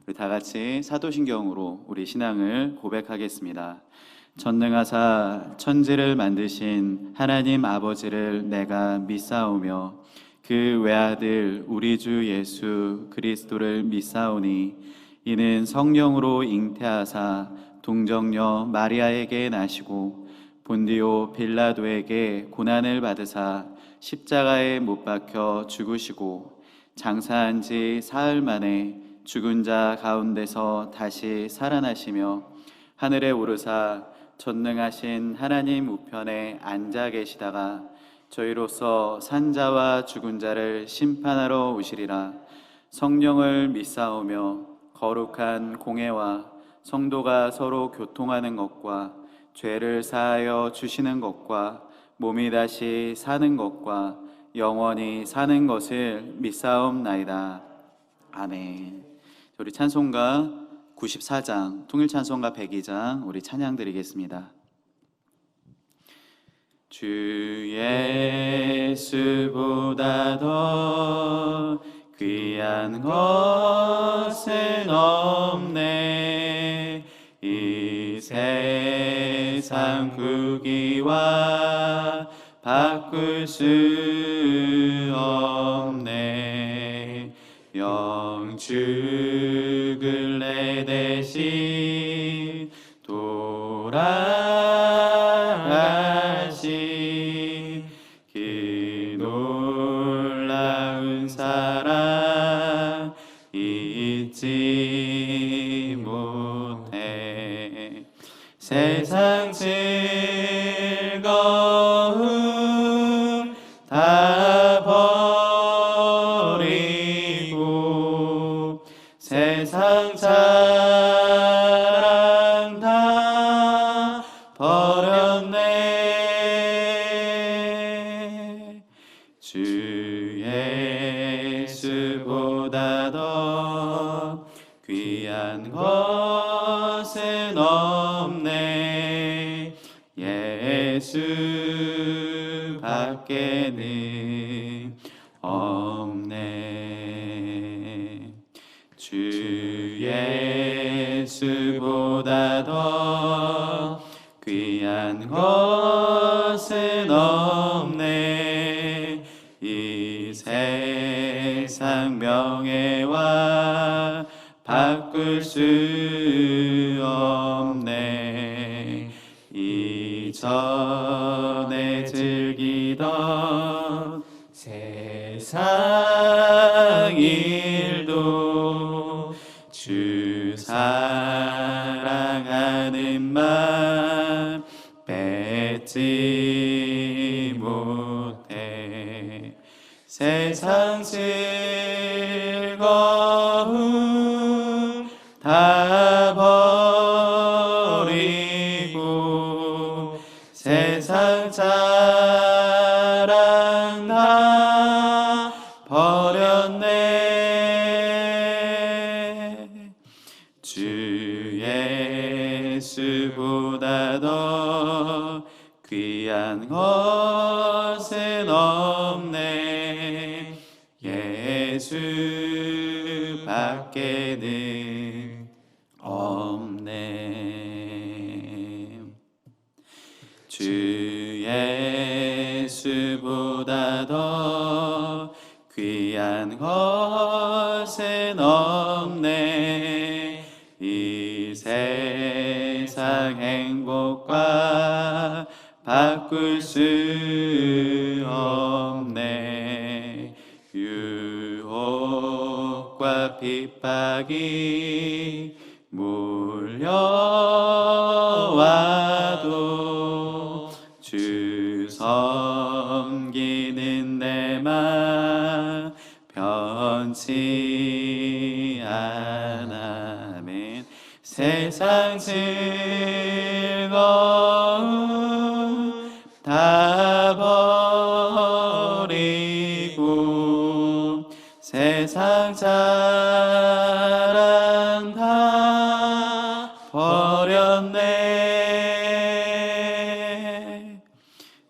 우리 다 같이 사도신경으로 우리 신앙을 고백하겠습니다. 전능하사 천지를 만드신 하나님 아버지를 내가 믿사오며 그 외아들 우리 주 예수 그리스도를 믿사오니 이는 성령으로 잉태하사 동정녀 마리아에게 나시고 본디오 빌라도에게 고난을 받으사 십자가에 못 박혀 죽으시고 장사한 지 사흘 만에 죽은 자 가운데서 다시 살아나시며 하늘에 오르사 전능하신 하나님 우편에 앉아 계시다가 저희로서 산자와 죽은 자를 심판하러 오시리라. 성령을 믿사오며 거룩한 공회와 성도가 서로 교통하는 것과 죄를 사하여 주시는 것과 몸이 다시 사는 것과 영원히 사는 것을 믿사옵나이다. 아멘. 우리 찬송가 94장, 통일찬송가 102장 우리 찬양 드리겠습니다. 주 예수보다 더 귀한 것은 없네. 이 세상 구기와 바꿀 수 없네. 영죽을 내 대신 돌아가신 그 놀라운 사랑 잊지 못해. 세상 즐거움 다 버리고 세상 자랑 다 버렸네. 주 예수보다 더 귀한 것은 없네. 예수 밖에는 없네. 주 예수보다 더 귀한 것은 없네. 이 세상 명예와 바꿀 수 없네. 이전에 즐기던 세상 일도 주 사랑하는 맘 뺏지 못해. 세상 즐거움 다 버리고 세상 자랑 다 버렸네. 주 예수보다 더 귀한 것은 없네. 예수 밖에는 없네. 주 예수보다 더 귀한 것은 없네. 이 세상 행복과 바꿀 수 없네. 유혹과 핍박이 몰려와도 주 섬기는 내 맘 변치 않아. 아멘. 세상 즐거움 다 버리고 세상 자랑 다 버렸네.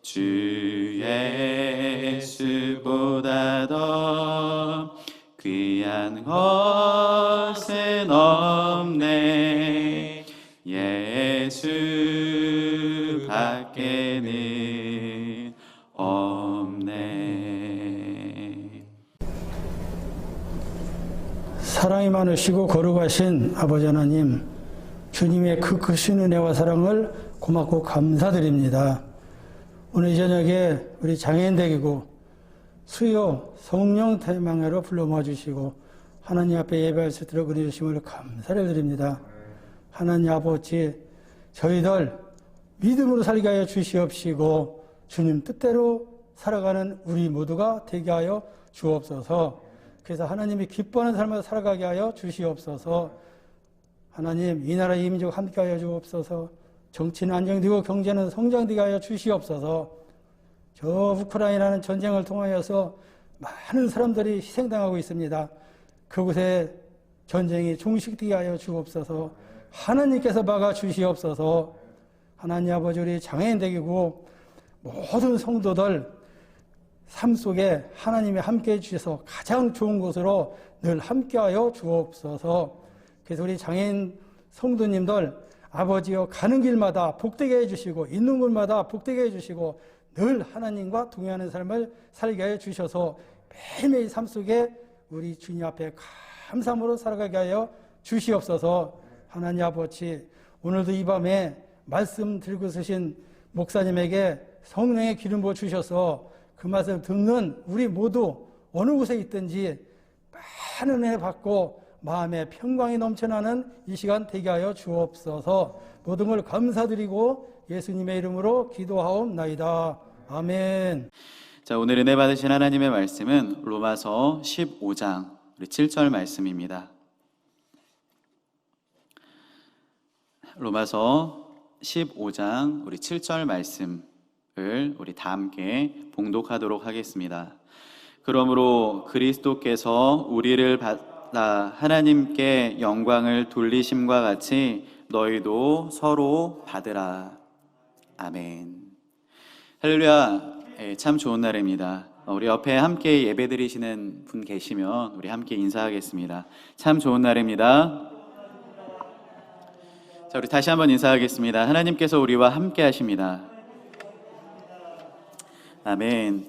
주 예수보다 더 귀한 것은 없네. 밖에는 없네. 사랑이 많으시고 거룩하신 아버지 하나님, 주님의 그 크신 은혜와 사랑을 고맙고 감사드립니다. 오늘 저녁에 우리 장애인댁이고 수요 성령 대망회로 불러 모아주시고 하나님 앞에 예배할 수 있도록 은혜 주심을 감사를 드립니다. 하나님 아버지, 저희들 믿음으로 살게 하여 주시옵시고 주님 뜻대로 살아가는 우리 모두가 되게 하여 주옵소서. 그래서 하나님이 기뻐하는 삶을 살아가게 하여 주시옵소서. 하나님, 이 나라 이 민족 함께 하여 주옵소서. 정치는 안정되고 경제는 성장되게 하여 주시옵소서. 저 우크라이나는 전쟁을 통하여서 많은 사람들이 희생당하고 있습니다. 그곳에 전쟁이 종식되게 하여 주옵소서. 하나님께서 막아 주시옵소서. 하나님 아버지, 우리 장애인되고 모든 성도들 삶 속에 하나님이 함께해 주셔서 가장 좋은 곳으로 늘 함께하여 주옵소서. 그래서 우리 장애인 성도님들 아버지여, 가는 길마다 복되게 해주시고 있는 곳마다 복되게 해주시고 늘 하나님과 동행하는 삶을 살게 해 주셔서 매일매일 삶 속에 우리 주님 앞에 감사함으로 살아가게 하여 주시옵소서. 하나님 아버지, 오늘도 이 밤에 말씀 들고 서신 목사님에게 성령의 기름 부어 주셔서 그 말씀 듣는 우리 모두 어느 곳에 있든지 많은 은혜 받고 마음에 평강이 넘쳐나는 이 시간 되게 하여 주옵소서. 모든 걸 감사드리고 예수님의 이름으로 기도하옵나이다. 아멘. 자, 오늘 은혜 받으신 하나님의 말씀은 로마서 15장 우리 7절 말씀입니다. 로마서 15장 우리 7절 말씀을 우리 다 함께 봉독하도록 하겠습니다. 그러므로 그리스도께서 우리를 받아 하나님께 영광을 돌리심과 같이 너희도 서로 받으라. 아멘. 할렐루야. 참 좋은 날입니다. 우리 옆에 함께 예배드리시는 분 계시면 우리 함께 인사하겠습니다. 참 좋은 날입니다. 자, 우리 다시 한번 인사하겠습니다. 하나님께서 우리와 함께 하십니다. 아멘.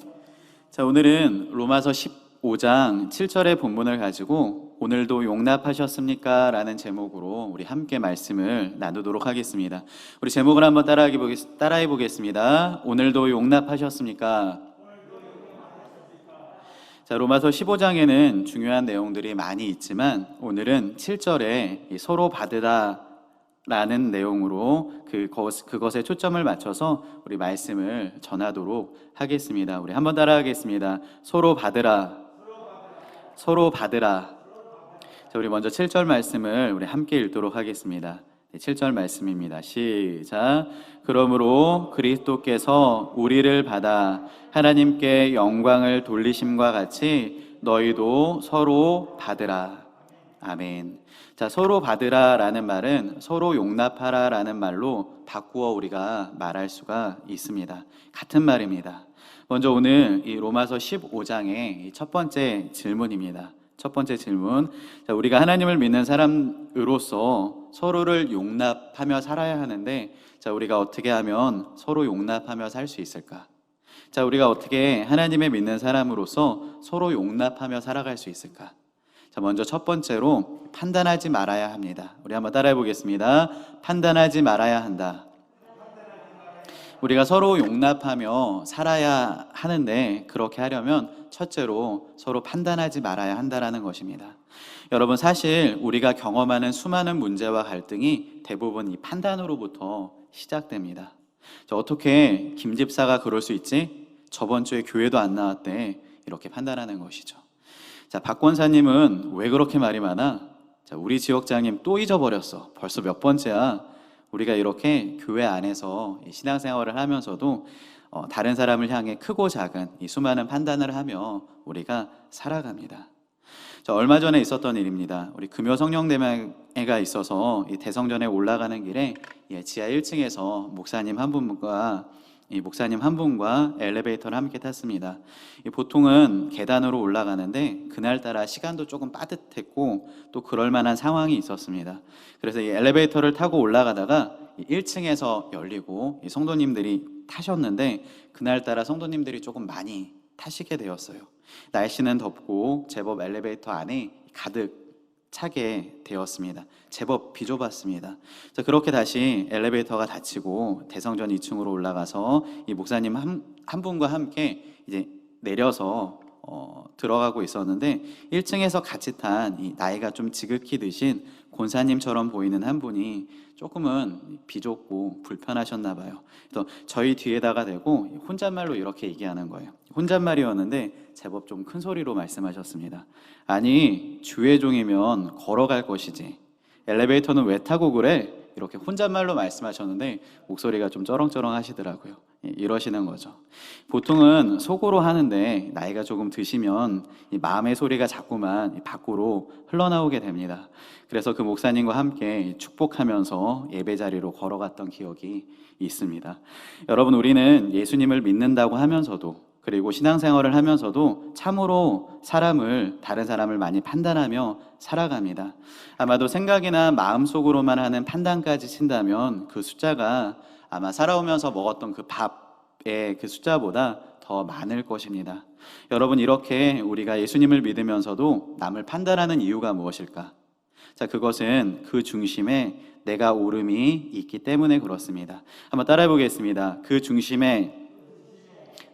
자, 오늘은 로마서 15장 7절의 본문을 가지고 오늘도 용납하셨습니까? 라는 제목으로 우리 함께 말씀을 나누도록 하겠습니다. 우리 제목을 한번 따라해 보겠습니다. 오늘도 용납하셨습니까? 자, 로마서 15장에는 중요한 내용들이 많이 있지만 오늘은 7절에 서로 받으라 라는 내용으로 그것에 초점을 맞춰서 우리 말씀을 전하도록 하겠습니다. 우리 한번 따라하겠습니다. 서로 받으라. 서로 받으라. 자, 우리 먼저 7절 말씀을 우리 함께 읽도록 하겠습니다. 7절 말씀입니다. 시작. 그러므로 그리스도께서 우리를 받아 하나님께 영광을 돌리심과 같이 너희도 서로 받으라. 아멘. 자, 서로 받으라 라는 말은 서로 용납하라 라는 말로 바꾸어 우리가 말할 수가 있습니다. 같은 말입니다. 먼저 오늘 이 로마서 15장의 첫 번째 질문입니다. 첫 번째 질문. 자, 우리가 하나님을 믿는 사람으로서 서로를 용납하며 살아야 하는데, 자, 우리가 어떻게 하면 서로 용납하며 살 수 있을까? 자, 우리가 어떻게 하나님을 믿는 사람으로서 서로 용납하며 살아갈 수 있을까? 자, 먼저 첫 번째로 판단하지 말아야 합니다. 우리 한번 따라해 보겠습니다. 판단하지 말아야 한다. 우리가 서로 용납하며 살아야 하는데 그렇게 하려면 첫째로 서로 판단하지 말아야 한다라는 것입니다. 여러분, 사실 우리가 경험하는 수많은 문제와 갈등이 대부분 이 판단으로부터 시작됩니다. 자, 어떻게 김 집사가 그럴 수 있지? 저번 주에 교회도 안 나왔대. 이렇게 판단하는 것이죠. 자, 박 권사님은 왜 그렇게 말이 많아? 자, 우리 지역장님 또 잊어버렸어. 벌써 몇 번째야. 우리가 이렇게 교회 안에서 신앙생활을 하면서도 다른 사람을 향해 크고 작은 이 수많은 판단을 하며 우리가 살아갑니다. 자, 얼마 전에 있었던 일입니다. 우리 금요 성령대회가 있어서 이 대성전에 올라가는 길에 지하 1층에서 목사님 한 분과 엘리베이터를 함께 탔습니다. 보통은 계단으로 올라가는데 그날따라 시간도 조금 빠듯했고 또 그럴 만한 상황이 있었습니다. 그래서 이 엘리베이터를 타고 올라가다가 1층에서 열리고 성도님들이 타셨는데 그날따라 성도님들이 조금 많이 타시게 되었어요. 날씨는 덥고 제법 엘리베이터 안에 가득 차게 되었습니다. 제법 비좁았습니다. 그래서 그렇게 다시 엘리베이터가 닫히고 대성전 2층으로 올라가서 이 목사님 한 분과 함께 이제 내려서 들어가고 있었는데 1층에서 같이 탄 이 나이가 좀 지극히 드신 권사님처럼 보이는 한 분이 조금은 비좁고 불편하셨나 봐요. 그래서 저희 뒤에다가 대고 혼잣말로 이렇게 얘기하는 거예요. 혼잣말이었는데 제법 좀 큰 소리로 말씀하셨습니다. 아니, 주의 종이면 걸어갈 것이지 엘리베이터는 왜 타고 그래? 이렇게 혼잣말로 말씀하셨는데 목소리가 좀 쩌렁쩌렁 하시더라고요. 이러시는 거죠. 보통은 속으로 하는데 나이가 조금 드시면 이 마음의 소리가 자꾸만 밖으로 흘러나오게 됩니다. 그래서 그 목사님과 함께 축복하면서 예배 자리로 걸어갔던 기억이 있습니다. 여러분, 우리는 예수님을 믿는다고 하면서도, 그리고 신앙생활을 하면서도 참으로 다른 사람을 많이 판단하며 살아갑니다. 아마도 생각이나 마음속으로만 하는 판단까지 친다면 그 숫자가 아마 살아오면서 먹었던 그 밥의 그 숫자보다 더 많을 것입니다. 여러분, 이렇게 우리가 예수님을 믿으면서도 남을 판단하는 이유가 무엇일까? 자, 그것은 그 중심에 내가 옳음이 있기 때문에 그렇습니다. 한번 따라해 보겠습니다. 그 중심에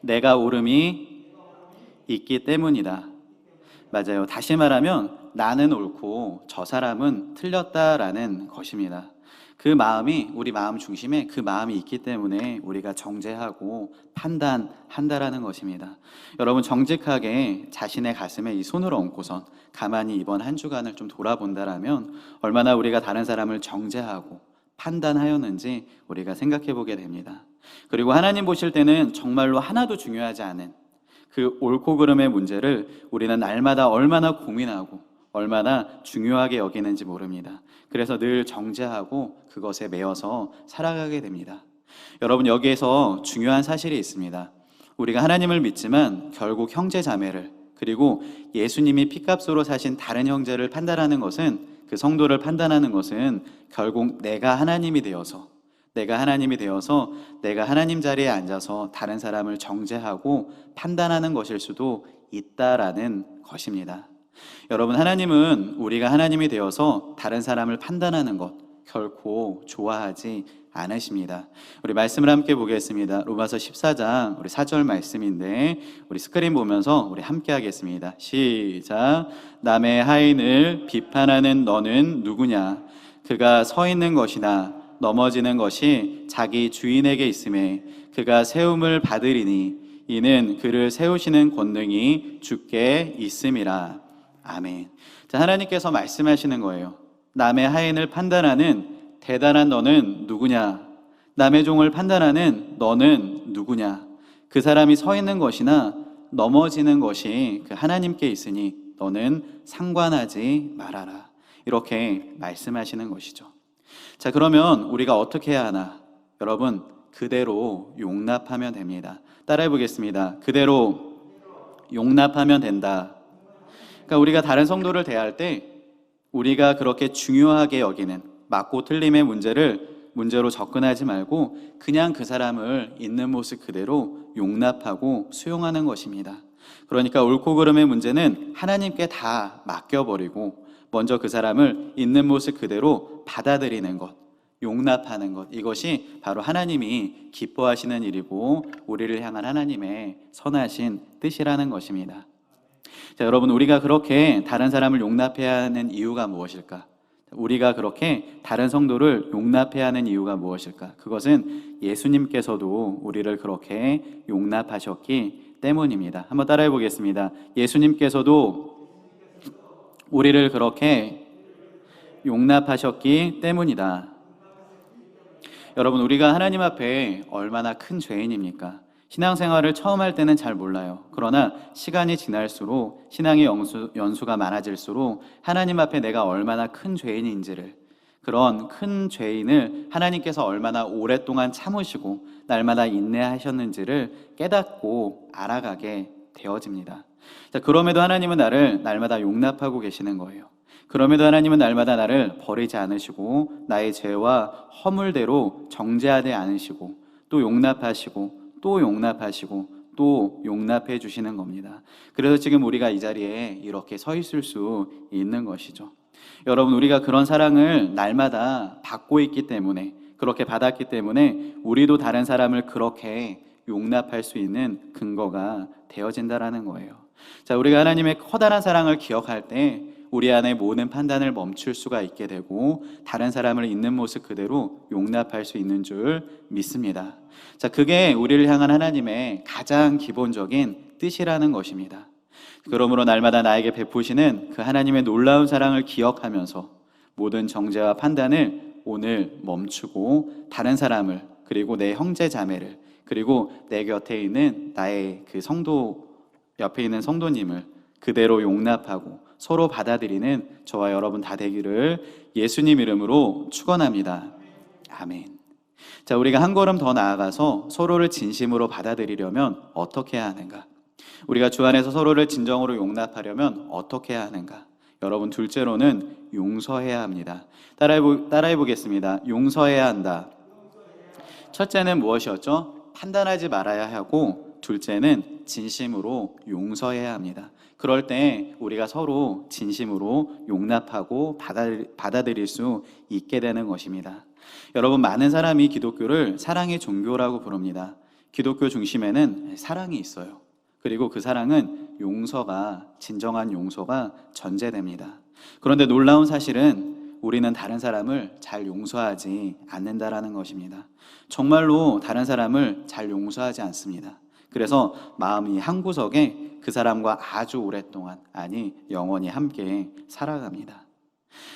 내가 옳음이 있기 때문이다. 맞아요. 다시 말하면 나는 옳고 저 사람은 틀렸다라는 것입니다. 그 마음이, 우리 마음 중심에 그 마음이 있기 때문에 우리가 정죄하고 판단한다라는 것입니다. 여러분, 정직하게 자신의 가슴에 이 손을 얹고선 가만히 이번 한 주간을 좀 돌아본다라면 얼마나 우리가 다른 사람을 정죄하고 판단하였는지 우리가 생각해 보게 됩니다. 그리고 하나님 보실 때는 정말로 하나도 중요하지 않은 그 옳고 그름의 문제를 우리는 날마다 얼마나 고민하고 얼마나 중요하게 여기는지 모릅니다. 그래서 늘 정죄하고 그것에 매여서 살아가게 됩니다. 여러분, 여기에서 중요한 사실이 있습니다. 우리가 하나님을 믿지만 결국 형제 자매를, 그리고 예수님이 피값으로 사신 다른 형제를 판단하는 것은, 그 성도를 판단하는 것은 결국 내가 하나님이 되어서 내가 하나님 자리에 앉아서 다른 사람을 정죄하고 판단하는 것일 수도 있다라는 것입니다. 여러분, 하나님은 우리가 하나님이 되어서 다른 사람을 판단하는 것 결코 좋아하지 않으십니다. 우리 말씀을 함께 보겠습니다. 로마서 14장 우리 4절 말씀인데 우리 스크린 보면서 우리 함께 하겠습니다. 시작. 남의 하인을 비판하는 너는 누구냐? 그가 서 있는 것이나 넘어지는 것이 자기 주인에게 있음에 그가 세움을 받으리니 이는 그를 세우시는 권능이 주께 있음이라. 아멘. 자, 하나님께서 말씀하시는 거예요. 남의 하인을 판단하는 대단한 너는 누구냐? 남의 종을 판단하는 너는 누구냐? 그 사람이 서 있는 것이나 넘어지는 것이 그 하나님께 있으니 너는 상관하지 말아라. 이렇게 말씀하시는 것이죠. 자, 그러면 우리가 어떻게 해야 하나? 여러분, 그대로 용납하면 됩니다. 따라해 보겠습니다. 그대로 용납하면 된다. 그러니까 우리가 다른 성도를 대할 때 우리가 그렇게 중요하게 여기는 맞고 틀림의 문제로 접근하지 말고 그냥 그 사람을 있는 모습 그대로 용납하고 수용하는 것입니다. 그러니까 옳고 그름의 문제는 하나님께 다 맡겨버리고 먼저 그 사람을 있는 모습 그대로 받아들이는 것, 용납하는 것, 이것이 바로 하나님이 기뻐하시는 일이고 우리를 향한 하나님의 선하신 뜻이라는 것입니다. 자, 여러분, 우리가 그렇게 다른 사람을 용납해야 하는 이유가 무엇일까? 우리가 그렇게 다른 성도를 용납해야 하는 이유가 무엇일까? 그것은 예수님께서도 우리를 그렇게 용납하셨기 때문입니다. 한번 따라해 보겠습니다. 예수님께서도 우리를 그렇게 용납하셨기 때문이다. 여러분, 우리가 하나님 앞에 얼마나 큰 죄인입니까? 신앙생활을 처음 할 때는 잘 몰라요. 그러나 시간이 지날수록 신앙의 연수가 많아질수록 하나님 앞에 내가 얼마나 큰 죄인인지를, 그런 큰 죄인을 하나님께서 얼마나 오랫동안 참으시고 날마다 인내하셨는지를 깨닫고 알아가게 되어집니다. 자, 그럼에도 하나님은 나를 날마다 용납하고 계시는 거예요. 그럼에도 하나님은 날마다 나를 버리지 않으시고 나의 죄와 허물대로 정죄하지 않으시고 또 용납하시고 또 용납하시고 또 용납해 주시는 겁니다. 그래서 지금 우리가 이 자리에 이렇게 서 있을 수 있는 것이죠. 여러분, 우리가 그런 사랑을 날마다 받고 있기 때문에, 그렇게 받았기 때문에 우리도 다른 사람을 그렇게 용납할 수 있는 근거가 되어진다라는 거예요. 자, 우리가 하나님의 커다란 사랑을 기억할 때 우리 안에 모든 판단을 멈출 수가 있게 되고 다른 사람을 있는 모습 그대로 용납할 수 있는 줄 믿습니다. 자, 그게 우리를 향한 하나님의 가장 기본적인 뜻이라는 것입니다. 그러므로 날마다 나에게 베푸시는 그 하나님의 놀라운 사랑을 기억하면서 모든 정죄와 판단을 오늘 멈추고 다른 사람을, 그리고 내 형제 자매를, 그리고 내 곁에 있는 나의 그 성도, 옆에 있는 성도님을 그대로 용납하고 서로 받아들이는 저와 여러분 다 되기를 예수님 이름으로 축원합니다. 아멘. 자, 우리가 한 걸음 더 나아가서 서로를 진심으로 받아들이려면 어떻게 해야 하는가? 우리가 주 안에서 서로를 진정으로 용납하려면 어떻게 해야 하는가? 여러분, 둘째로는 용서해야 합니다. 따라해 보겠습니다. 용서해야 한다. 첫째는 무엇이었죠? 판단하지 말아야 하고, 둘째는 진심으로 용서해야 합니다. 그럴 때 우리가 서로 진심으로 용납하고 받아들일 수 있게 되는 것입니다. 여러분, 많은 사람이 기독교를 사랑의 종교라고 부릅니다. 기독교 중심에는 사랑이 있어요. 그리고 그 사랑은 용서가, 진정한 용서가 전제됩니다. 그런데 놀라운 사실은 우리는 다른 사람을 잘 용서하지 않는다라는 것입니다. 정말로 다른 사람을 잘 용서하지 않습니다. 그래서 마음이 한구석에 그 사람과 아주 오랫동안, 아니 영원히 함께 살아갑니다.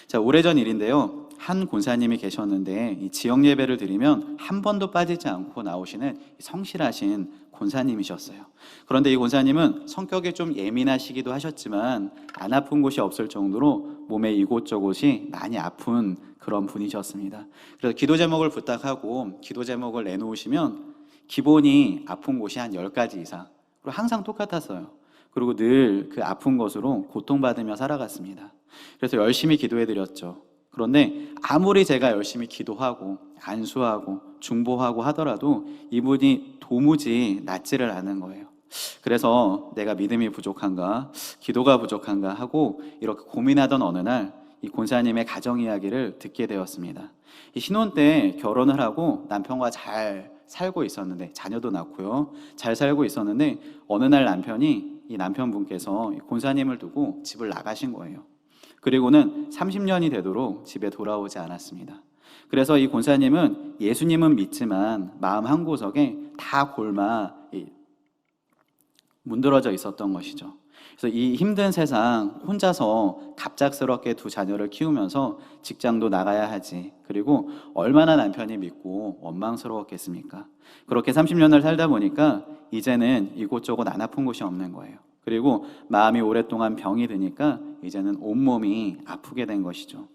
자, 오래전 일인데요. 한 권사님이 계셨는데 이 지역 예배를 드리면 한 번도 빠지지 않고 나오시는 성실하신 권사님이셨어요. 그런데 이 권사님은 성격이 좀 예민하시기도 하셨지만 안 아픈 곳이 없을 정도로 몸에 이곳저곳이 많이 아픈 그런 분이셨습니다. 그래서 기도 제목을 부탁하고 기도 제목을 내놓으시면 기본이 아픈 곳이 한 10가지 이상, 그리고 항상 똑같았어요. 그리고 늘 그 아픈 것으로 고통받으며 살아갔습니다. 그래서 열심히 기도해드렸죠. 그런데 아무리 제가 열심히 기도하고 안수하고 중보하고 하더라도 이분이 도무지 낫지를 않은 거예요. 그래서 내가 믿음이 부족한가, 기도가 부족한가 하고 이렇게 고민하던 어느 날 이 권사님의 가정 이야기를 듣게 되었습니다. 이 신혼 때 결혼을 하고 남편과 잘 살고 있었는데, 자녀도 낳고요, 잘 살고 있었는데 어느 날 남편이, 이 남편분께서 권사님을 두고 집을 나가신 거예요. 그리고는 30년이 되도록 집에 돌아오지 않았습니다. 그래서 이 권사님은 예수님은 믿지만 마음 한구석에 다 골마 문드러져 있었던 것이죠. 그래서 이 힘든 세상 혼자서 갑작스럽게 두 자녀를 키우면서 직장도 나가야 하지, 그리고 얼마나 남편이 믿고 원망스러웠겠습니까? 그렇게 30년을 살다 보니까 이제는 이곳저곳 안 아픈 곳이 없는 거예요. 그리고 마음이 오랫동안 병이 드니까 이제는 온몸이 아프게 된 것이죠.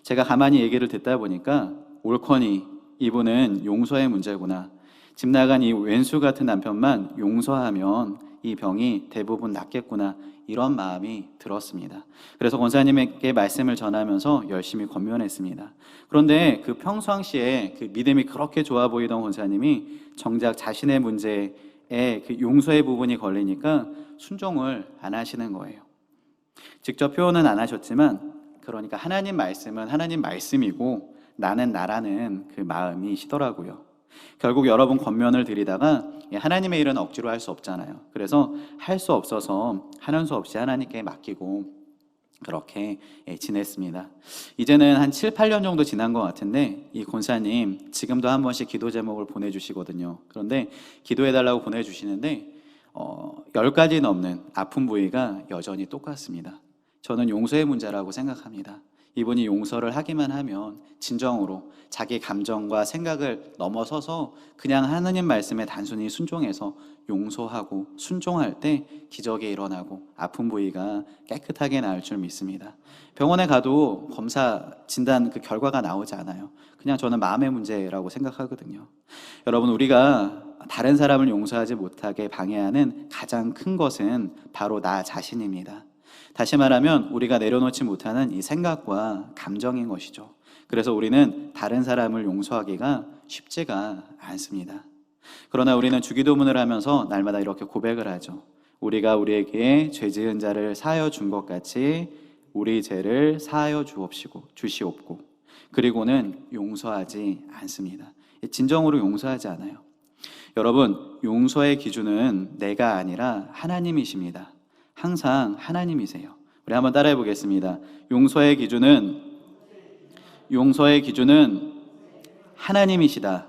제가 가만히 얘기를 듣다 보니까 옳거니 이분은 용서의 문제구나. 집 나간 이 왼수 같은 남편만 용서하면 이 병이 대부분 낫겠구나, 이런 마음이 들었습니다. 그래서 권사님에게 말씀을 전하면서 열심히 권면했습니다. 그런데 그 평상시에 그 믿음이 그렇게 좋아 보이던 권사님이 정작 자신의 문제에 그 용서의 부분이 걸리니까 순종을 안 하시는 거예요. 직접 표현은 안 하셨지만, 그러니까 하나님 말씀은 하나님 말씀이고 나는 나라는 그 마음이시더라고요. 결국 여러 번 권면을 드리다가 하나님의 일은 억지로 할 수 없잖아요. 그래서 할 수 없어서 하는 수 없이 하나님께 맡기고 그렇게 지냈습니다. 이제는 한 7, 8년 정도 지난 것 같은데 이 권사님 지금도 한 번씩 기도 제목을 보내주시거든요. 그런데 기도해달라고 보내주시는데 10가지 넘는 아픈 부위가 여전히 똑같습니다. 저는 용서의 문제라고 생각합니다. 이분이 용서를 하기만 하면 진정으로 자기 감정과 생각을 넘어서서 그냥 하나님 말씀에 단순히 순종해서 용서하고 순종할 때 기적이 일어나고 아픈 부위가 깨끗하게 나을 줄 믿습니다. 병원에 가도 검사 진단 그 결과가 나오지 않아요. 그냥 저는 마음의 문제라고 생각하거든요. 여러분, 우리가 다른 사람을 용서하지 못하게 방해하는 가장 큰 것은 바로 나 자신입니다. 다시 말하면 우리가 내려놓지 못하는 이 생각과 감정인 것이죠. 그래서 우리는 다른 사람을 용서하기가 쉽지가 않습니다. 그러나 우리는 주기도문을 하면서 날마다 이렇게 고백을 하죠. 우리가 우리에게 죄 지은 자를 사하여 준 것 같이 우리 죄를 사하여 주시옵고 그리고는 용서하지 않습니다. 진정으로 용서하지 않아요. 여러분, 용서의 기준은 내가 아니라 하나님이십니다. 항상 하나님이세요. 우리 한번 따라해 보겠습니다. 용서의 기준은 하나님이시다.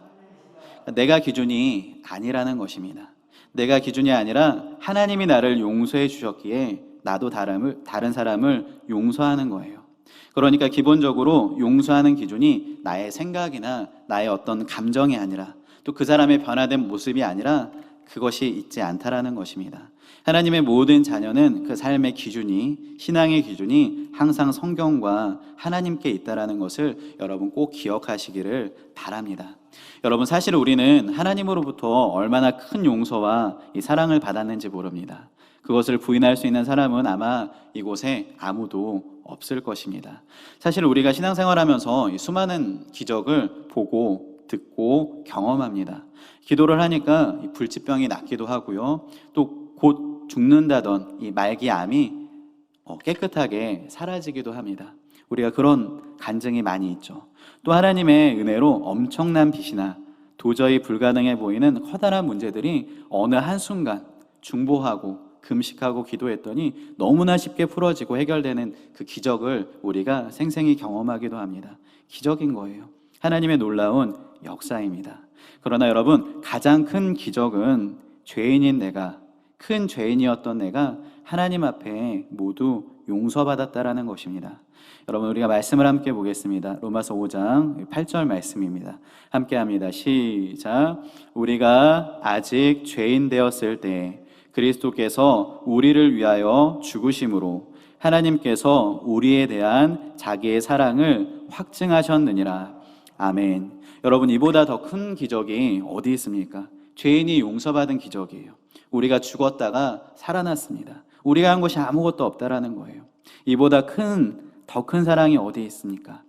내가 기준이 아니라는 것입니다. 내가 기준이 아니라 하나님이 나를 용서해 주셨기에 나도 다른 사람을 용서하는 거예요. 그러니까 기본적으로 용서하는 기준이 나의 생각이나 나의 어떤 감정이 아니라 또 그 사람의 변화된 모습이 아니라 그것이 있지 않다라는 것입니다. 하나님의 모든 자녀는 그 삶의 기준이, 신앙의 기준이 항상 성경과 하나님께 있다라는 것을 여러분 꼭 기억하시기를 바랍니다. 여러분, 사실 우리는 하나님으로부터 얼마나 큰 용서와 이 사랑을 받았는지 모릅니다. 그것을 부인할 수 있는 사람은 아마 이곳에 아무도 없을 것입니다. 사실 우리가 신앙생활하면서 이 수많은 기적을 보고 듣고 경험합니다. 기도를 하니까 이 불치병이 낫기도 하고요. 또 곧 죽는다던 이 말기암이 깨끗하게 사라지기도 합니다. 우리가 그런 간증이 많이 있죠. 또 하나님의 은혜로 엄청난 빛이나 도저히 불가능해 보이는 커다란 문제들이 어느 한순간 중보하고 금식하고 기도했더니 너무나 쉽게 풀어지고 해결되는 그 기적을 우리가 생생히 경험하기도 합니다. 기적인 거예요. 하나님의 놀라운 역사입니다. 그러나 여러분, 가장 큰 기적은 큰 죄인이었던 내가 하나님 앞에 모두 용서받았다라는 것입니다. 여러분, 우리가 말씀을 함께 보겠습니다. 로마서 5장 8절 말씀입니다. 함께 합니다. 시작. 우리가 아직 죄인 되었을 때 그리스도께서 우리를 위하여 죽으심으로 하나님께서 우리에 대한 자기의 사랑을 확증하셨느니라. 아멘. 여러분, 이보다 더 큰 기적이 어디 있습니까? 죄인이 용서받은 기적이에요. 우리가 죽었다가 살아났습니다. 우리가 한 것이 아무것도 없다라는 거예요. 이보다 더 큰 사랑이 어디 있습니까?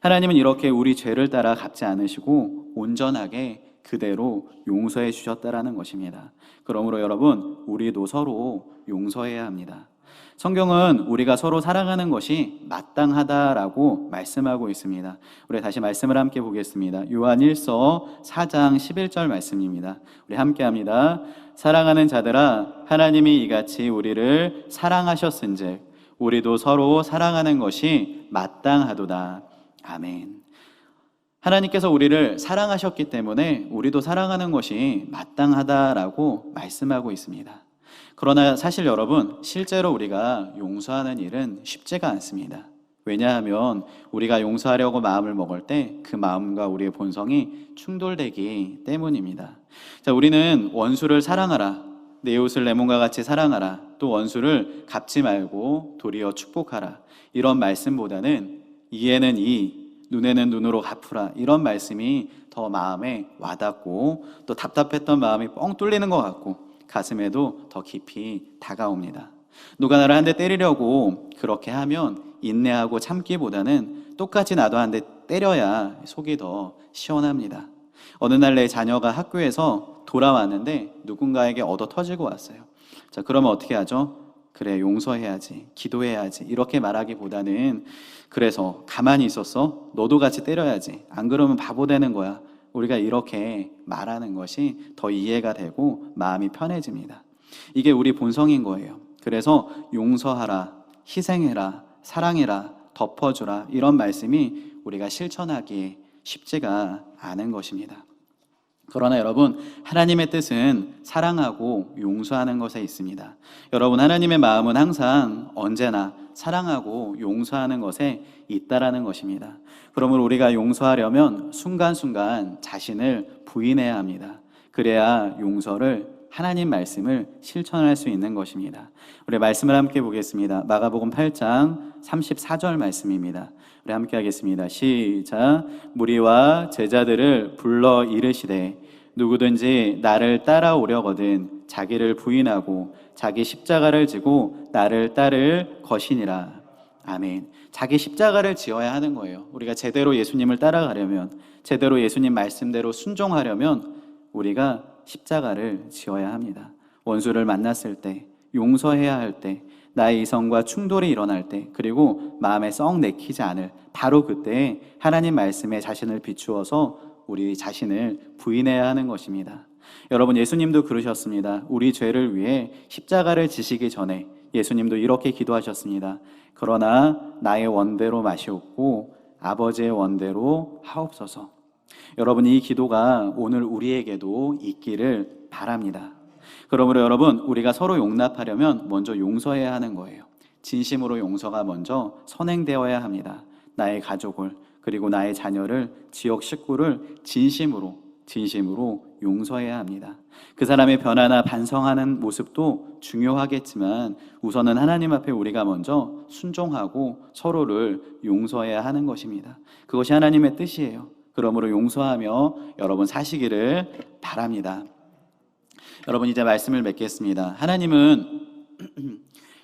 하나님은 이렇게 우리 죄를 따라 갚지 않으시고 온전하게 그대로 용서해 주셨다라는 것입니다. 그러므로 여러분, 우리도 서로 용서해야 합니다. 성경은 우리가 서로 사랑하는 것이 마땅하다라고 말씀하고 있습니다. 우리 다시 말씀을 함께 보겠습니다. 요한 1서 4장 11절 말씀입니다. 우리 함께 합니다. 사랑하는 자들아, 하나님이 이같이 우리를 사랑하셨은즉 우리도 서로 사랑하는 것이 마땅하도다. 아멘. 하나님께서 우리를 사랑하셨기 때문에 우리도 사랑하는 것이 마땅하다라고 말씀하고 있습니다. 그러나 사실 여러분, 실제로 우리가 용서하는 일은 쉽지가 않습니다. 왜냐하면 우리가 용서하려고 마음을 먹을 때 그 마음과 우리의 본성이 충돌되기 때문입니다. 자, 우리는 원수를 사랑하라, 내 이웃을 내 몸과 같이 사랑하라, 또 원수를 갚지 말고 도리어 축복하라, 이런 말씀보다는 이에는 이, 눈에는 눈으로 갚으라, 이런 말씀이 더 마음에 와닿고 또 답답했던 마음이 뻥 뚫리는 것 같고 가슴에도 더 깊이 다가옵니다. 누가 나를 한 대 때리려고 그렇게 하면 인내하고 참기보다는 똑같이 나도 한 대 때려야 속이 더 시원합니다. 어느 날 내 자녀가 학교에서 돌아왔는데 누군가에게 얻어 터지고 왔어요. 자, 그러면 어떻게 하죠? 그래, 용서해야지, 기도해야지, 이렇게 말하기보다는 그래서 가만히 있었어? 너도 같이 때려야지, 안 그러면 바보 되는 거야, 우리가 이렇게 말하는 것이 더 이해가 되고 마음이 편해집니다. 이게 우리 본성인 거예요. 그래서 용서하라, 희생해라, 사랑해라, 덮어주라, 이런 말씀이 우리가 실천하기 쉽지가 않은 것입니다. 그러나 여러분, 하나님의 뜻은 사랑하고 용서하는 것에 있습니다. 여러분, 하나님의 마음은 항상 언제나 사랑하고 용서하는 것에 있다라는 것입니다. 그러므로 우리가 용서하려면 순간순간 자신을 부인해야 합니다. 그래야 용서를, 하나님 말씀을 실천할 수 있는 것입니다. 우리 말씀을 함께 보겠습니다. 마가복음 8장 34절 말씀입니다. 우리 함께 하겠습니다. 시작. 무리와 제자들을 불러 이르시되 누구든지 나를 따라오려거든 자기를 부인하고 자기 십자가를 지고 나를 따를 것이니라. 아멘. 자기 십자가를 지어야 하는 거예요. 우리가 제대로 예수님을 따라가려면, 제대로 예수님 말씀대로 순종하려면 우리가 십자가를 지어야 합니다. 원수를 만났을 때, 용서해야 할 때, 나의 이성과 충돌이 일어날 때, 그리고 마음에 썩 내키지 않을 바로 그때 하나님 말씀에 자신을 비추어서 우리 자신을 부인해야 하는 것입니다. 여러분, 예수님도 그러셨습니다. 우리 죄를 위해 십자가를 지시기 전에 예수님도 이렇게 기도하셨습니다. 그러나 나의 원대로 마시옵고 아버지의 원대로 하옵소서. 여러분, 이 기도가 오늘 우리에게도 있기를 바랍니다. 그러므로 여러분, 우리가 서로 용납하려면 먼저 용서해야 하는 거예요. 진심으로 용서가 먼저 선행되어야 합니다. 나의 가족을, 그리고 나의 자녀를, 지역 식구를 진심으로 용서해야 합니다. 그 사람의 변화나 반성하는 모습도 중요하겠지만 우선은 하나님 앞에 우리가 먼저 순종하고 서로를 용서해야 하는 것입니다. 그것이 하나님의 뜻이에요. 그러므로 용서하며 여러분 사시기를 바랍니다. 여러분, 이제 말씀을 맺겠습니다. 하나님은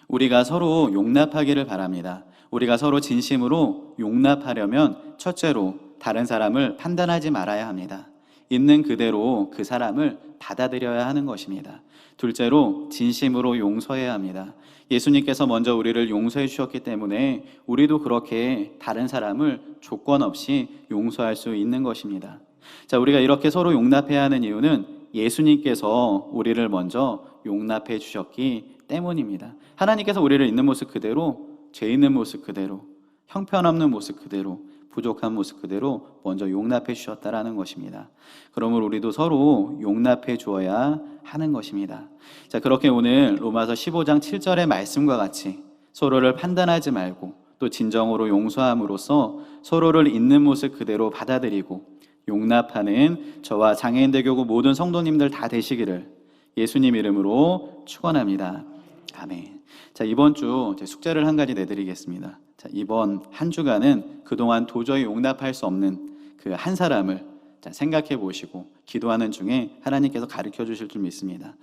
우리가 서로 용납하기를 바랍니다. 우리가 서로 진심으로 용납하려면 첫째로 다른 사람을 판단하지 말아야 합니다. 있는 그대로 그 사람을 받아들여야 하는 것입니다. 둘째로 진심으로 용서해야 합니다. 예수님께서 먼저 우리를 용서해 주셨기 때문에 우리도 그렇게 다른 사람을 조건 없이 용서할 수 있는 것입니다. 자, 우리가 이렇게 서로 용납해야 하는 이유는 예수님께서 우리를 먼저 용납해 주셨기 때문입니다. 하나님께서 우리를 있는 모습 그대로, 죄 있는 모습 그대로, 형편없는 모습 그대로, 부족한 모습 그대로 먼저 용납해 주셨다라는 것입니다. 그러므로 우리도 서로 용납해 주어야 하는 것입니다. 자, 그렇게 오늘 로마서 15장 7절의 말씀과 같이 서로를 판단하지 말고 또 진정으로 용서함으로써 서로를 있는 모습 그대로 받아들이고 용납하는 저와 장애인대교구 모든 성도님들 다 되시기를 예수님 이름으로 축원합니다. 아멘. 자, 이번 주 제 숙제를 한 가지 내드리겠습니다. 자, 이번 한 주간은 그동안 도저히 용납할 수 없는 그 한 사람을 생각해 보시고 기도하는 중에 하나님께서 가르쳐 주실 줄 믿습니다.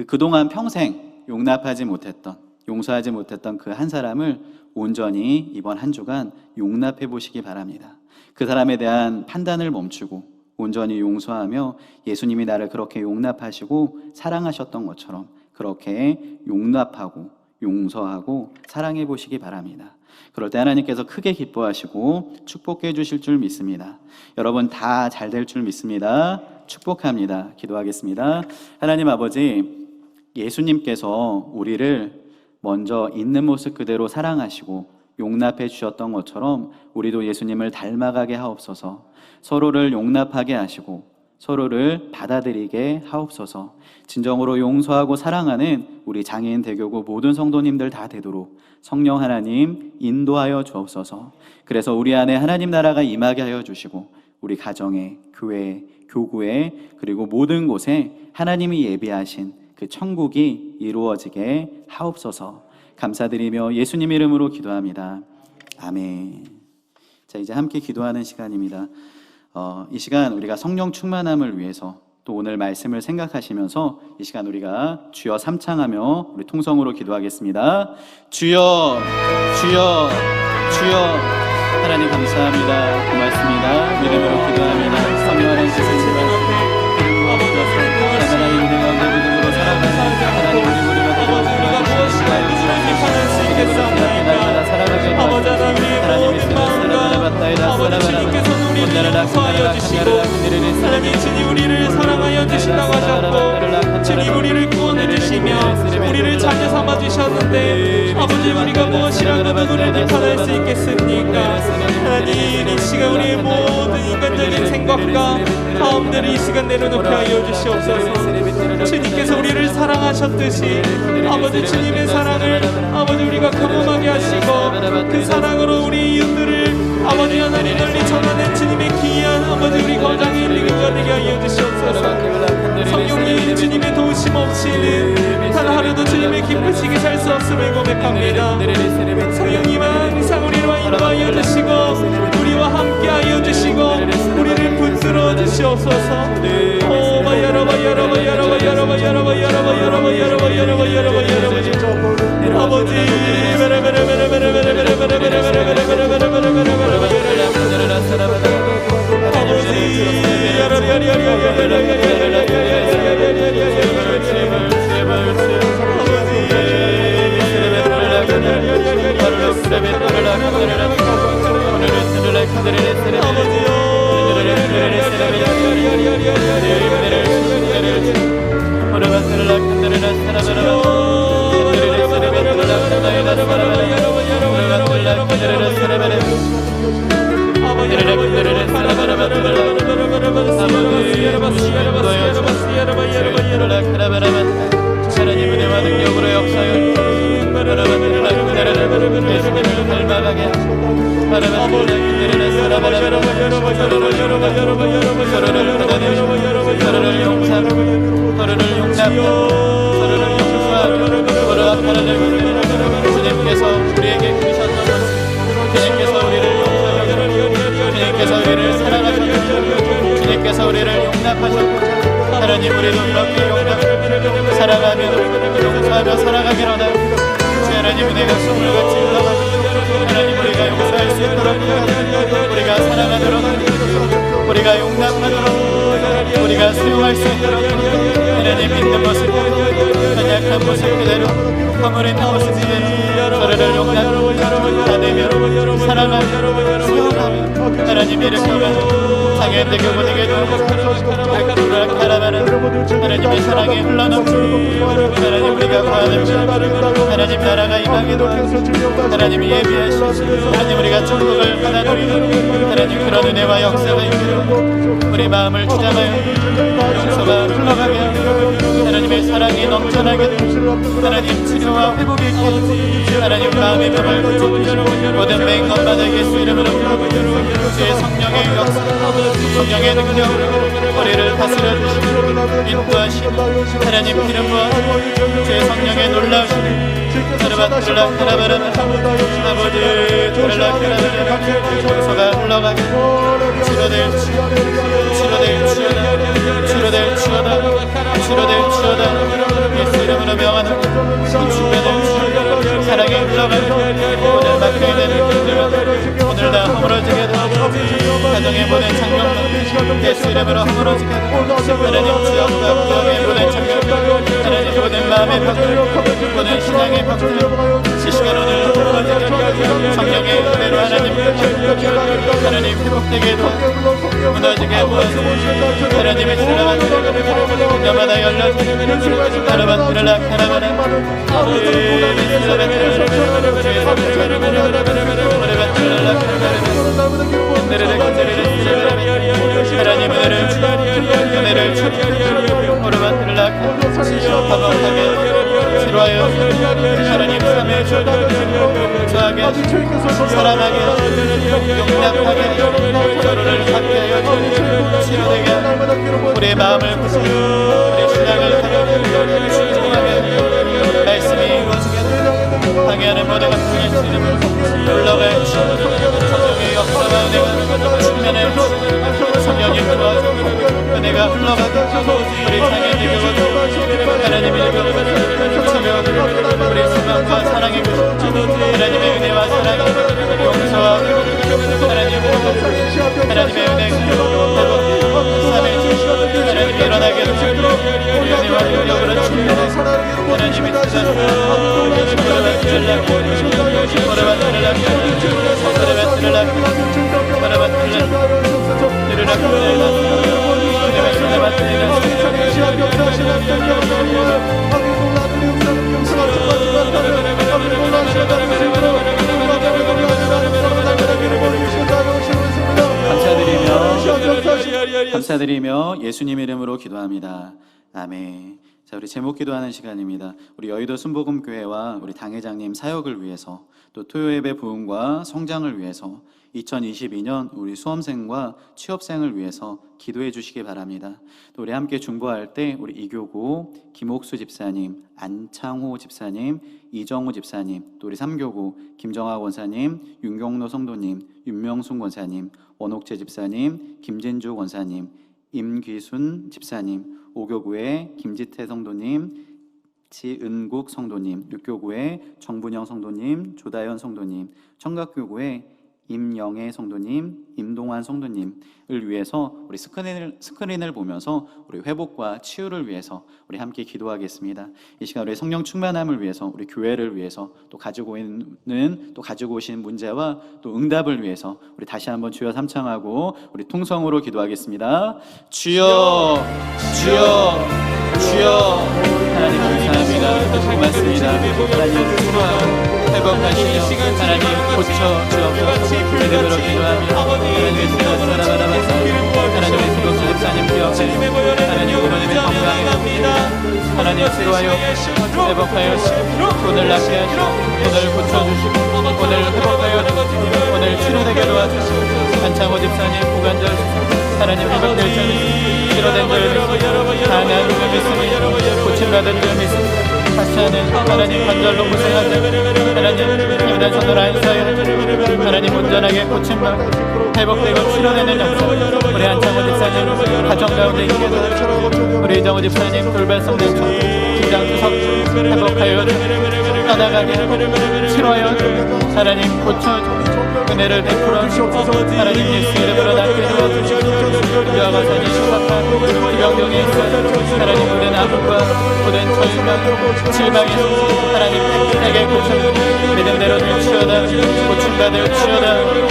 그동안 평생 용납하지 못했던, 용서하지 못했던 그 한 사람을 온전히 이번 한 주간 용납해 보시기 바랍니다. 그 사람에 대한 판단을 멈추고 온전히 용서하며 예수님이 나를 그렇게 용납하시고 사랑하셨던 것처럼 그렇게 용납하고 용서하고 사랑해 보시기 바랍니다. 그럴 때 하나님께서 크게 기뻐하시고 축복해 주실 줄 믿습니다. 여러분 다 잘 될 줄 믿습니다. 축복합니다. 기도하겠습니다. 하나님 아버지, 예수님께서 우리를 먼저 있는 모습 그대로 사랑하시고 용납해 주셨던 것처럼 우리도 예수님을 닮아가게 하옵소서. 서로를 용납하게 하시고 서로를 받아들이게 하옵소서. 진정으로 용서하고 사랑하는 우리 장애인 대교구 모든 성도님들 다 되도록 성령 하나님 인도하여 주옵소서. 그래서 우리 안에 하나님 나라가 임하게 하여 주시고 우리 가정에, 교회에, 교구에, 그리고 모든 곳에 하나님이 예비하신 그 천국이 이루어지게 하옵소서. 감사드리며 예수님 이름으로 기도합니다. 아멘. 자, 이제 함께 기도하는 시간입니다. 이 시간 우리가 성령 충만함을 위해서 또 오늘 말씀을 생각하시면서 이 시간 우리가 주여 삼창하며 우리 통성으로 기도하겠습니다. 주여, 주여, 주여. 하나님 감사합니다. 고맙습니다. 믿음으로 기도합니다. 성령 하나님께서 제발 기름으로 주셔서 하나님 은혜와 믿음으로 살아가는 하나님 우리가 되어 무엇이가 누구를 비판할 수 있겠사옵나이까. 아버지 하나님의 모든 마음과 아버지 주님께서는 우리를 용서하여 주시고 하나님 주님 우리를 사랑하여 주신다고 하셨고 주님 우리를 구원해 주시며 우리를 자녀 삼아 주셨는데 아버지 우리가 무엇이라고 누구를 비판할 수 있겠습니까. 하나님 이 시간 우리의 모든 인간적인 생각과 마음들을 이 시간 내려놓게 하여 주시옵소서. 주님께서 우리를 사랑하셨듯이 아버지 주님의 사랑을 아버지 우리가 경험하게 하시고 그 사랑으로 우리 이웃들을 아버지 하나님 널리 전하는 주님의 기이한 아버지 우리 거장이 있는 것 되게 하여 주시옵소서. 성령님 주님의 도우심 없이는 단 하루도 주님의 기쁘시게 살 수 없음을 고백합니다. 성령님 항상 우리와 인도하여 주시고 우리와 함께 하여 주시고 우리를 붙들어 주시옵소서. 오마 여러바 여러바 여러바 여러바 여러바 하나님 은혜와 능력으로 역사여 예수님을 닮아가게 서로를 용서하고 서로를 용서하고 서로 하나님 주님께서 우리에게 주셨던 것 주님께서 우리를 용서하고 주님께서 우리를 사랑하셨고 주님께서 우리를 용납하셨고 하나님 우리도 이렇게 사랑하며 용서하며 살아가기로다. 하나님 은혜가 수물같이 흘러가고 하나님 우리가 용서할 수 있도록 우리가 사랑하도록 우리가 용납하도록 우리가 수용할 수 있도록 하나님 있는 모습 연약한 모습 그대로 허물 있는 모습 그대로 서로를 용납하며 나누며 사랑하며 수용하며 하나님 일으켜가는 장애인들 교본에게도 백두락하라마는 하나님의 사랑이 흘러넘치고 하나님 우리가 구하는 하나님 나라가 임하기도 하나님이 예비하시고 하나님 우리가 천국을 받아들이는 하나님 그런 은혜와 역사가 있기로 우리 마음을 주장하여 용서가 흘러가게 하나님의 사랑이 넘쳐나게 하나님 치료와 회복이 있게 하나님 마음의 병을 고쳐주시고 모든 맹것 받아 예수 이름으로 주의 성령의 역사 성령의 능력으로 우리를 다스려 주시고 인도하시고 하나님 기름 부어 주의 성령의 놀라우신 사르바트라카라바라바 아버지 트랄라카라바라바 용서가 흘러가게 치료될 치료다 예수 이름으로 명하는 신축배들 사랑이 흘러가게 오늘 막혀있는 분들은 오늘 다 허물어지게 되고 가정의 모든 장벽만 예수 이름으로 허물어지게 되고 하나님 지역과 구역의 모든 장벽 하나님 모든 마음의 벽들 모든 신앙의 벽들 시시간 오늘 허물어지게 되고 성령의 은혜로 하나님 회복되게 되고 무너지게 되고 하나님의 사랑하는 공간마다 열려지고 바라바트랄라 카라바라 하나님 은혜를 주시고 오르바트랄라 화목하게 치료하여 하나님 삶의 저하게 사랑하게 용납하게 서로를 갖게 하여 치료되게 우리의 마음을 부수고 우리의 신앙을 가게 진정하게 말씀이 이루어지게 방해하는 모든 것을 예수 이름으로 올라갈 성령의 역사와 은혜가 측면에 성령이 들어와서 은혜가 흘러가고 우리 장애인들 교회도 하나님의 우리 수명과 사랑의 하나님의 은혜와 사랑이 용서와 하나님의 은혜 삶의 하나님이 일어나게 해주시고 우리 은혜와 능력으로 충만해 하나님의 감사드리며 예수님 이름으로 기도합니다. 아멘. 자, 우리 제목 기도하는 시간입니다. 우리 여의도 순복음교회와 우리 당회장님 사역을 위해서 또 토요예배 부흥과 성장을 위해서 2022년 우리 수험생과 취업생을 위해서 기도해 주시기 바랍니다. 또 우리 함께 중보할 때 우리 이교구 김옥수 집사님, 안창호 집사님, 이정우 집사님, 또 우리 삼교구 김정하 권사님, 윤경로 성도님, 윤명순 권사님, 원옥재 집사님, 김진주 권사님, 임귀순 집사님, 5교구의 김지태 성도님, 지은국 성도님, 6교구의 정분영 성도님, 조다현 성도님, 청각교구의 임영애 성도님, 임동환 성도님을 위해서 우리 스크린을 보면서 우리 회복과 치유를 위해서 우리 함께 기도하겠습니다. 이 시간 우리 성령 충만함을 위해서, 우리 교회를 위해서, 또 가지고 오신 문제와 또 응답을 위해서 우리 다시 한번 주여 삼창하고 우리 통성으로 기도하겠습니다. 주여, 주여, 주여. 하나님 감사합니다. 고맙습니다. 하나님 수고하고 회복하시며 하나님 고쳐 주옵소서. 믿음으로 기도하며 하나님의 신을 살아가라면서 하나님의 기독교 집사님 기억하시며 하나님 부모님의 건강에 하나님 치료하여 회복하여 오늘 낫게 하시고 오늘 고쳐주시고 오늘 회복하여 주시고 오늘 치료되게 도와주시고 한창호 집사님 고관절 하나님 회복될 줄 믿습니다. 치료된 줄 믿습니다. 강한 줄 믿습니다. 고침받은 줄 믿습니다. 다시 하는 하나님 관절로 고생하자 하나님 힘든 손을 안사여 하나님 온전하게 고침받고 회복되고 치료되는 역사 우리 한창호 집사님 가정 가운데 있게 해주시고 우리 이정호 집사님 돌발성된 긴장 투석 회복하여 떠나가게 치료하여 하나님 고쳐주고 은혜를 베풀어 하나님 예수 이름으로 낫게 도와주시고 이와 가산이 심각한 기병경에 있어 하나님 모든 아픔과 모든 절망 질방에 하나님 내게 고쳐 믿음대로 될지어다 고침받을 지어다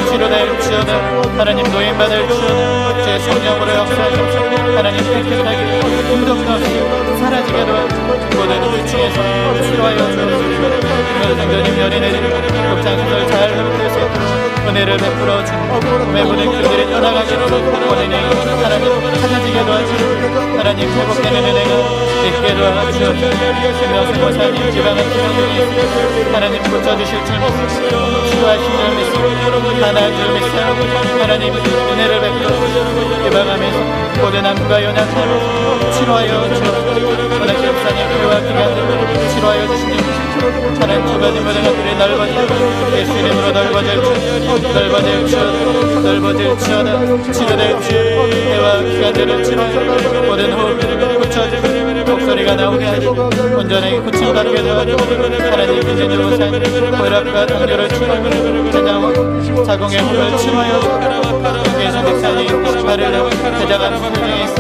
치료될 지어다 하나님 노인받을 지어다 제 성령으로 역사하시옵소서 하나님 깨끗하게 힘도 없이 사라지게 도와주시고 모든 불충에서 치료하여 주옵소서 성도님 열이 내리고 목장신을 잘 회복될 수 있도록 은혜를 베풀어 주고 몸에 모든 그들이 떠나가기로 본인이 하나님 찾아지게 도와주시고 하나님 회복되는 은혜가 있게 도와주시옵소서 신명생고사님 지방은 지방중에 하나님 고쳐주실 줄 믿습니다. 치유하신 줄 믿습니다. 하나님 줄 믿습니다. 하나님 은혜를 베풀어 예방하면서 모든 암과 연약함을 치료하여 주옵소서 오늘 기업사님 교회와 기관들 치료하여 주시옵소서 하나님 두 가지 모든 것들이 넓어지고 예수 이름으로 넓어질 치어다 치료될 치어다 해와 기관들을 치료하여 모든 호흡을 고쳐주시고 목소리가 나오게 하시고 온전하게 고침받게 도와주시고 하나님 인전 요구사님 고혈압과 당뇨를 치료하여 자궁의 홈을 치료하여 예수 백사님 발을 대장암 후중에 있어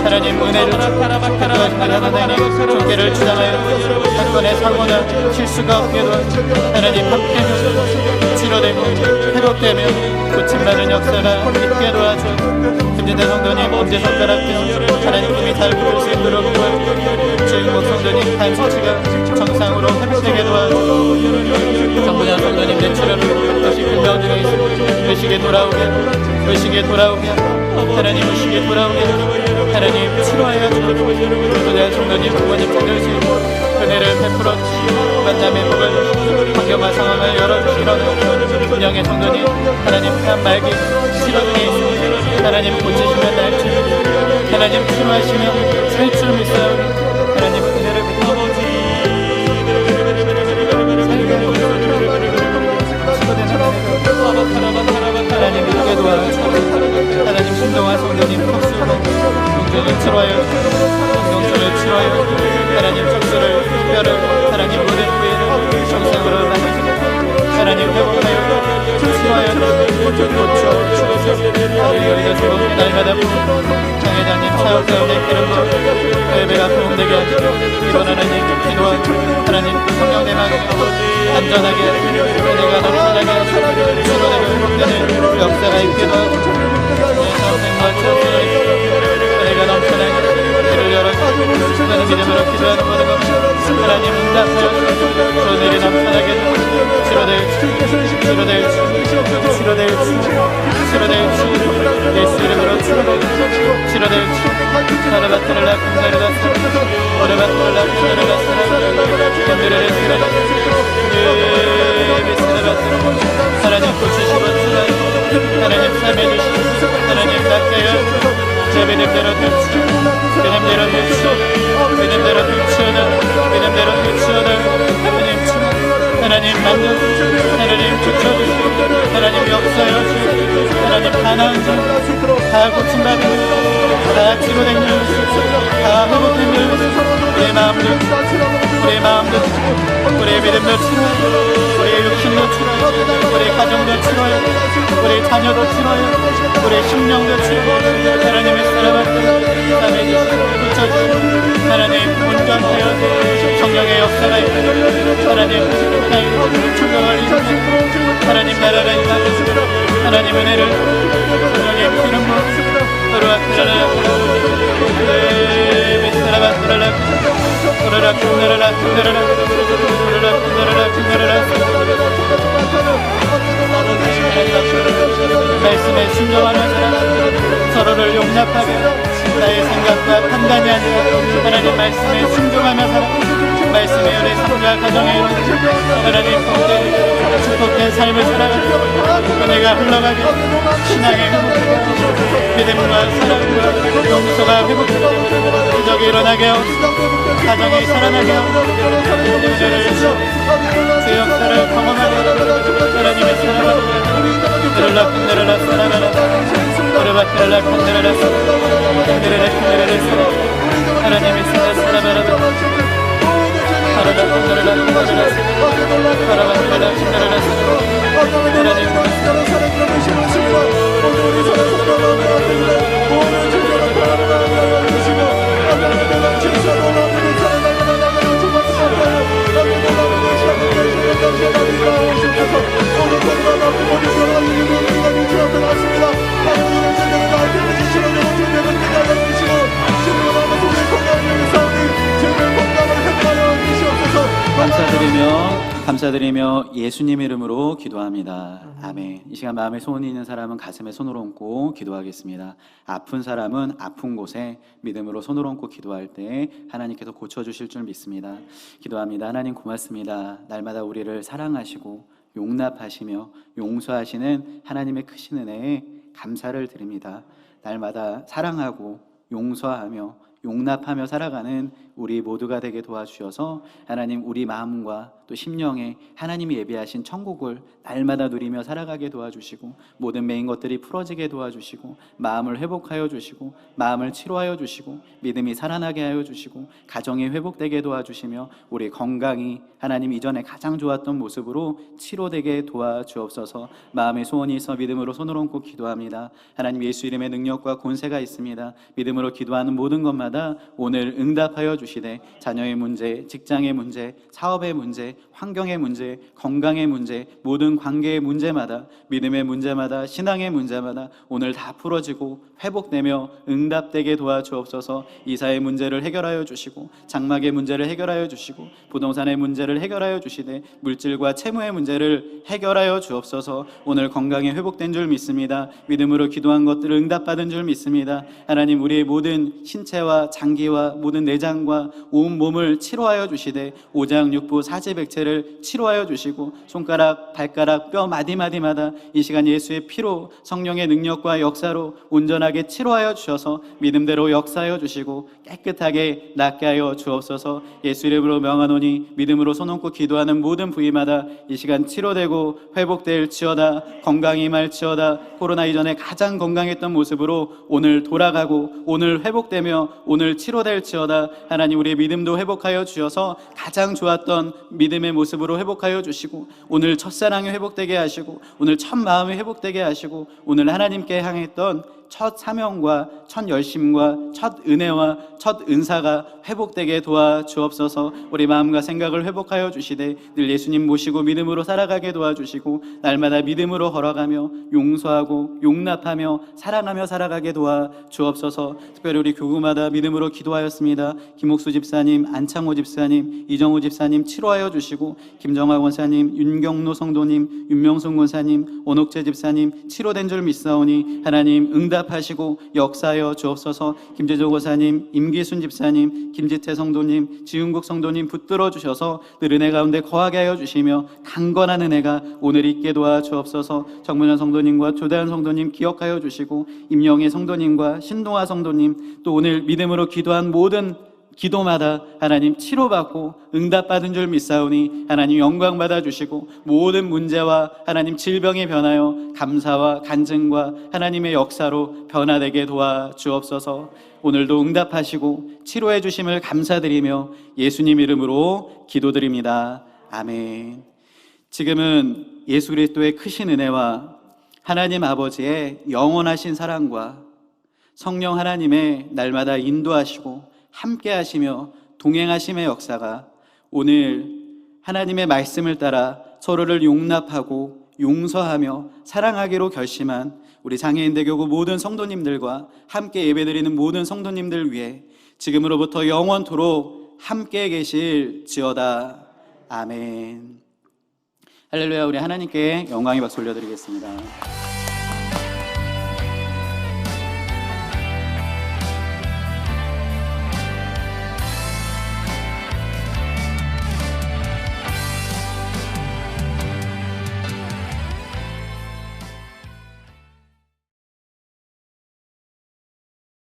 하나님 은혜를 주시고 하나님 종계를 주장하여 사건의 사고나 실수가 없게 도와주시고 하나님 함께 치료되고 회복되며 고침받은 역사가 있게 도와주시고 김진대 성도님 엄지손가락 하나님 꿈이 잘 부를 수 있도록 도와주시고 주인공 성도님 간 수치가 정상으로 회복되게 도와주시고 정부장 성도님 뇌출혈로 다시 건강 중에 있습니다. 의식에 돌아오게 하나님 의식에 돌아오게 하나님 치료하여 주시고 주된 성도님 부모님 찾을 수 있고 은혜를 베풀어 주시고 만남의 복을 환경과 상황을 열어주시고 분양의 성도님 하나님 한 말기 치료되게 있습니다. 하나님 고치시면 날줄 하나님 치료하시며 살 줄 믿사오니 하나님 은혜를 베풀어 하나님 함께 도와주시고 하나님 신동아 성도님 턱수로 공주를 치료하여 공주를 치료하여 하나님 척수를 뼈를 하나님 모든 부위를 정상으로 만드시고 하나님 회복하여 치료하여 고쳐 하나님 날마다 장회장님 사역 가운데 기름으로 예배가 도움되게 하시고 이번 하나님 기도와 하나님 성령의 마음으로 안전하게 은혜가 넘쳐나게 하시고 치료되고 회복되는 역사가 있기도 하고 성생과 체험을 은혜가 넘쳐나게 길을 열어주시고 저는 믿음으로 기도하는 모든 것 하나님 응답하여 좋은 일이 넘쳐나게 치료될 예수 이름으로 치료될 사르바트를라 군사르바스 오르바트를라 군사르바스 견디를 하나님 고치시고 치료하시고 하나님 삶해주시고 하나님 낫게요 제 믿음대로 들치어다 하나님 만나 하나님 고쳐주시고 하나님 역사여 하나님 다 나은 줄, 다 고침받은 줄, 다 치료된 줄, 다 회복된 줄, 우리의 마음도, 우리의 마음도, 우리의 믿음도 치료해, 우리의 육신도 치료해, 우리의 가정도 치료해, 우리의 자녀도 치료해, 우리의 심령도 치료해. 하나님의 사랑을 남의 붙여주시고 하나님 온전하여 성령의 역사가 있고 하나님 나의 충성을 이루고 하나님 나라가 임하시고 하나님 은혜를 성령의 이름으로 말씀에 순종하는 사람, 서로를 용납하게 나의 생각과 판단이 아니라 하나님 말씀에 순종하며 살아 말씀의 은혜 삶과 가정의 이루어 하나님 축복된 삶을 살아가며 은혜가 흘러가게 신앙의 회복되고 믿음과 사랑과 용서가 회복되고 기적이 일어나게 하옵소서. 가정이 살아나게 하옵소서. 은혜를 주 역사를 경험하게 하나님의 사랑을 내려라 내려라 사랑하라 오르바 내려라 내려라 내려라 하나님의 사랑 사랑하라 하나님 내려라 내려라 감사드리며 예수님 이름으로 기도합니다. 아멘. 이 시간 마음에 소원이 있는 사람은 가슴에 손을 얹고 기도하겠습니다. 아픈 사람은 아픈 곳에 믿음으로 손을 얹고 기도할 때 하나님께서 고쳐주실 줄 믿습니다. 기도합니다. 하나님 고맙습니다. 날마다 우리를 사랑하시고 용납하시며 용서하시는 하나님의 크신 은혜에 감사를 드립니다. 날마다 사랑하고 용서하며 용납하며 살아가는 우리 모두가 되게 도와주셔서 하나님 우리 마음과 또 심령에 하나님이 예비하신 천국을 날마다 누리며 살아가게 도와주시고 모든 매인 것들이 풀어지게 도와주시고 마음을 회복하여 주시고 마음을 치료하여 주시고 믿음이 살아나게 하여 주시고 가정이 회복되게 도와주시며 우리 건강이 하나님 이전에 가장 좋았던 모습으로 치료되게 도와주옵소서. 마음의 소원이 있어 믿음으로 손을 얹고 기도합니다. 하나님 예수 이름의 능력과 권세가 있습니다. 믿음으로 기도하는 모든 것마다 오늘 응답하여 주시되 자녀의 문제, 직장의 문제, 사업의 문제, 환경의 문제, 건강의 문제, 모든 관계의 문제마다 믿음의 문제마다 신앙의 문제마다 오늘 다 풀어지고 회복되며 응답되게 도와주옵소서. 이사의 문제를 해결하여 주시고 장막의 문제를 해결하여 주시고 부동산의 문제를 해결하여 주시되 물질과 채무의 문제를 해결하여 주옵소서. 오늘 건강에 회복된 줄 믿습니다. 믿음으로 기도한 것들을 응답받은 줄 믿습니다. 하나님 우리의 모든 신체와 장기와 모든 내장과 온 몸을 치료하여 주시되 오장육부 사지백체를 치료하여 주시고 손가락 발가락 뼈 마디마디마다 이 시간 예수의 피로 성령의 능력과 역사로 온전하게 치료하여 주셔서 믿음대로 역사하여 주시고 깨끗하게 낫게 하여 주옵소서. 예수 이름으로 명하노니 믿음으로 손 얹고 기도하는 모든 부위마다 이 시간 치료되고 회복될지어다. 건강이 임할지어다. 코로나 이전에 가장 건강했던 모습으로 오늘 돌아가고 오늘 회복되며 오늘 치료될지어다. 하나님 우리의 믿음도 회복하여 주셔서 가장 좋았던 믿음의 모습으로 회복하여 주시고 오늘 첫사랑이 회복되게 하시고 오늘 첫 마음이 회복되게 하시고 오늘 하나님께 향했던 첫 사명과 첫 열심과 첫 은혜와 첫 은사가 회복되게 도와주옵소서. 우리 마음과 생각을 회복하여 주시되 늘 예수님 모시고 믿음으로 살아가게 도와주시고 날마다 믿음으로 걸어가며 용서하고 용납하며 사랑하며 살아가게 도와주옵소서. 특별히 우리 교구마다 믿음으로 기도하였습니다. 김옥수 집사님, 안창호 집사님, 이정우 집사님 치료하여 주시고 김정화 권사님, 윤경로 성도님, 윤명순 권사님, 원옥재 집사님 치료된 줄 믿사오니 하나님 응답하시고 역사하여 주옵소서. 김재조 권사님, 임기순 집사님, 김지태 성도님, 지윤국 성도님 붙들어 주셔서 늘 은혜 가운데 거하게 하여 주시며 강건한 은혜가 오늘 있게 도와주옵소서. 정문현 성도님과 조대한 성도님 기억하여 주시고 임영희 성도님과 신동아 성도님 또 오늘 믿음으로 기도한 모든 기도마다 하나님 치료받고 응답받은 줄 믿사오니 하나님 영광 받아주시고 모든 문제와 하나님 질병이 변하여 감사와 간증과 하나님의 역사로 변화되게 도와주옵소서. 오늘도 응답하시고 치료해 주심을 감사드리며 예수님 이름으로 기도드립니다. 아멘. 지금은 예수 그리스도의 크신 은혜와 하나님 아버지의 영원하신 사랑과 성령 하나님의 날마다 인도하시고 함께 하시며 동행하심의 역사가 오늘 하나님의 말씀을 따라 서로를 용납하고 용서하며 사랑하기로 결심한 우리 장애인대교구 모든 성도님들과 함께 예배드리는 모든 성도님들 위해 지금으로부터 영원토록 함께 계실지어다. 아멘. 할렐루야. 우리 하나님께 영광의 박수 올려드리겠습니다.